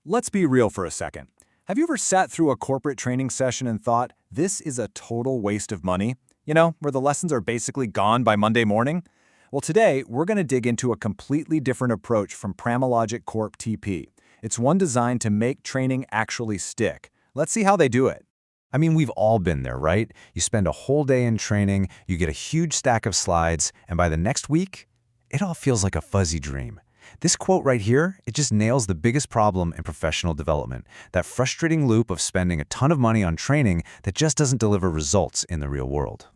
Let's be real for a second. Have you ever sat through a corporate training session and thought, this is a total waste of money? You know, where the lessons are basically gone by Monday morning? Well, today, we're going to dig into a completely different approach from PramaLogic CorpTP. It's one designed to make training actually stick. Let's see how they do it. I mean, we've all been there, right? You spend a whole day in training, you get a huge stack of slides, and by the next week, it all feels like a fuzzy dream. This quote right here, it just nails the biggest problem in professional development, that frustrating loop of spending a ton of money on training that just doesn't deliver results in the real world.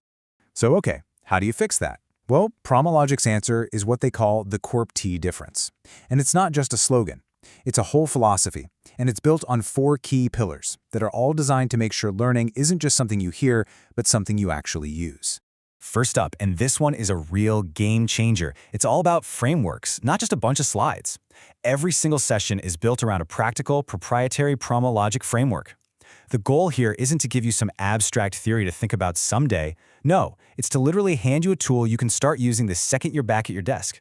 So, okay, how do you fix that? Well, PramaLogic's answer is what they call the CorpT difference. And it's not just a slogan. It's a whole philosophy, and it's built on 4 key pillars that are all designed to make sure learning isn't just something you hear, but something you actually use. First up, and this one is a real game changer, it's all about frameworks, not just a bunch of slides. Every single session is built around a practical, proprietary PramaLogic framework. The goal here isn't to give you some abstract theory to think about someday. No, it's to literally hand you a tool you can start using the second you're back at your desk.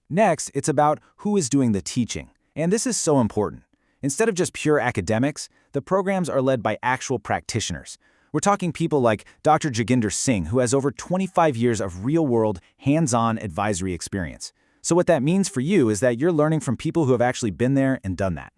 Next, it's about who is doing the teaching. And this is so important. Instead of just pure academics, the programs are led by actual practitioners. We're talking people like Dr. Jaginder Singh, who has over 25 years of real-world, hands-on advisory experience. So what that means for you is that you're learning from people who have actually been there and done that.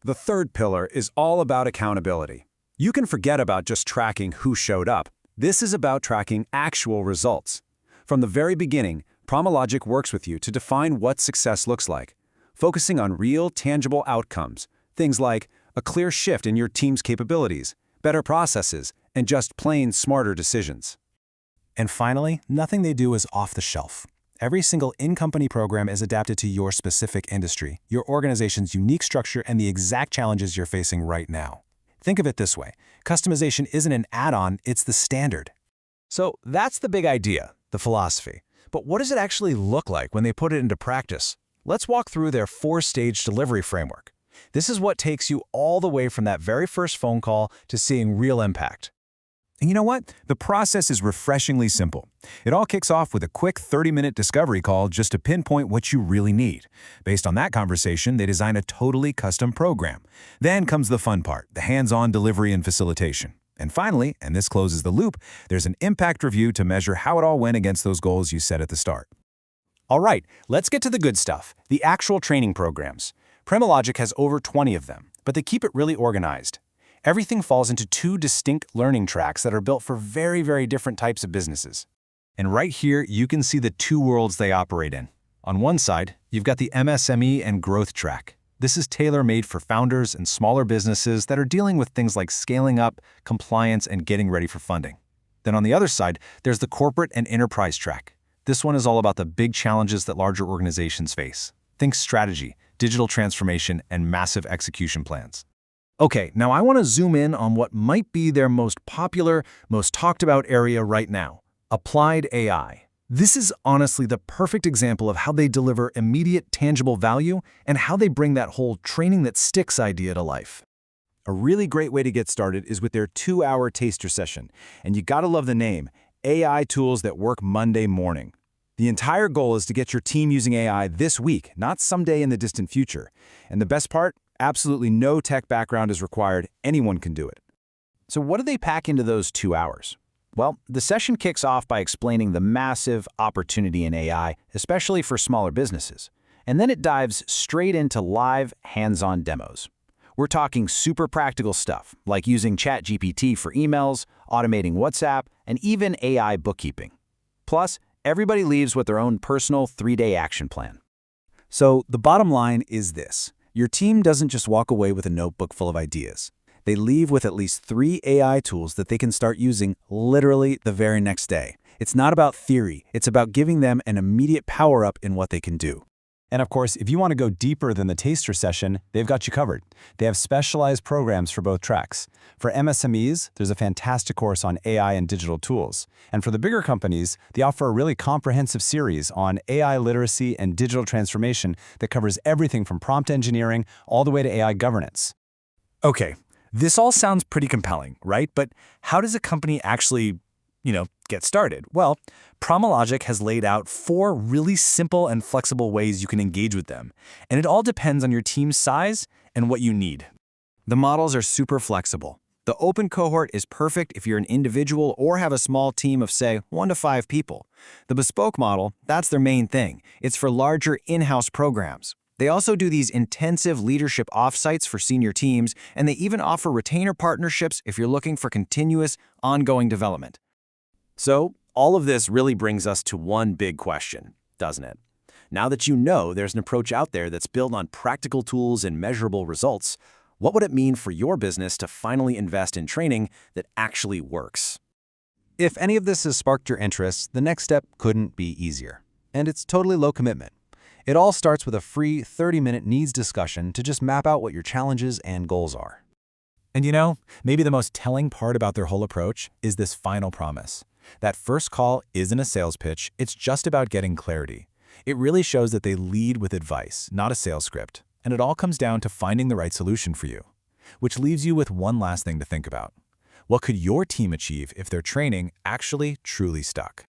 The third pillar is all about accountability. You can forget about just tracking who showed up. This is about tracking actual results. From the very beginning, PramaLogic works with you to define what success looks like, focusing on real, tangible outcomes, things like a clear shift in your team's capabilities, better processes, and just plain smarter decisions. And finally, nothing they do is off the shelf. Every single in-company program is adapted to your specific industry, your organization's unique structure, and the exact challenges you're facing right now. Think of it this way. Customization isn't an add-on, it's the standard. So that's the big idea, the philosophy. But what does it actually look like when they put it into practice? Let's walk through their 4-stage delivery framework. This is what takes you all the way from that very first phone call to seeing real impact. And you know what? The process is refreshingly simple. It all kicks off with a quick 30-minute discovery call just to pinpoint what you really need. Based on that conversation, they design a totally custom program. Then comes the fun part, the hands-on delivery and facilitation. And finally, and this closes the loop, there's an impact review to measure how it all went against those goals you set at the start. All right, let's get to the good stuff, the actual training programs. PramaLogic has over 20 of them, but they keep it really organized. Everything falls into 2 distinct learning tracks that are built for very, very different types of businesses. And right here, you can see the 2 worlds they operate in. On one side, you've got the MSME and growth track. This is tailor-made for founders and smaller businesses that are dealing with things like scaling up, compliance, and getting ready for funding. Then on the other side, there's the corporate and enterprise track. This one is all about the big challenges that larger organizations face. Think strategy, digital transformation, and massive execution plans. Okay, now I want to zoom in on what might be their most popular, most talked about area right now, applied AI. This is honestly the perfect example of how they deliver immediate, tangible value and how they bring that whole training that sticks idea to life. A really great way to get started is with their 2-hour taster session, and you gotta love the name, AI Tools That Work Monday Morning. The entire goal is to get your team using AI this week, not someday in the distant future. And the best part? Absolutely no tech background is required. Anyone can do it. So what do they pack into those 2 hours? Well, the session kicks off by explaining the massive opportunity in AI, especially for smaller businesses. And then it dives straight into live, hands-on demos. We're talking super practical stuff, like using ChatGPT for emails, automating WhatsApp, and even AI bookkeeping. Plus, everybody leaves with their own personal 3-day action plan. So the bottom line is this. Your team doesn't just walk away with a notebook full of ideas. They leave with at least 3 AI tools that they can start using literally the very next day. It's not about theory. It's about giving them an immediate power-up in what they can do. And of course, if you want to go deeper than the taster session, they've got you covered. They have specialized programs for both tracks. For MSMEs, there's a fantastic course on AI and digital tools. And for the bigger companies, they offer a really comprehensive series on AI literacy and digital transformation that covers everything from prompt engineering all the way to AI governance. Okay, this all sounds pretty compelling, right? But how does a company actually, get started? Well, PramaLogic has laid out 4 really simple and flexible ways you can engage with them. And it all depends on your team's size and what you need. The models are super flexible. The open cohort is perfect if you're an individual or have a small team of, say, 1 to 5 people. The bespoke model, that's their main thing. It's for larger in-house programs. They also do these intensive leadership offsites for senior teams, and they even offer retainer partnerships if you're looking for continuous, ongoing development. So, all of this really brings us to one big question, doesn't it? Now that you know there's an approach out there that's built on practical tools and measurable results, what would it mean for your business to finally invest in training that actually works? If any of this has sparked your interest, the next step couldn't be easier. And it's totally low commitment. It all starts with a free 30-minute needs discussion to just map out what your challenges and goals are. And you know, maybe the most telling part about their whole approach is this final promise. That first call isn't a sales pitch, it's just about getting clarity. It really shows that they lead with advice, not a sales script. And it all comes down to finding the right solution for you. Which leaves you with one last thing to think about. What could your team achieve if their training actually truly stuck?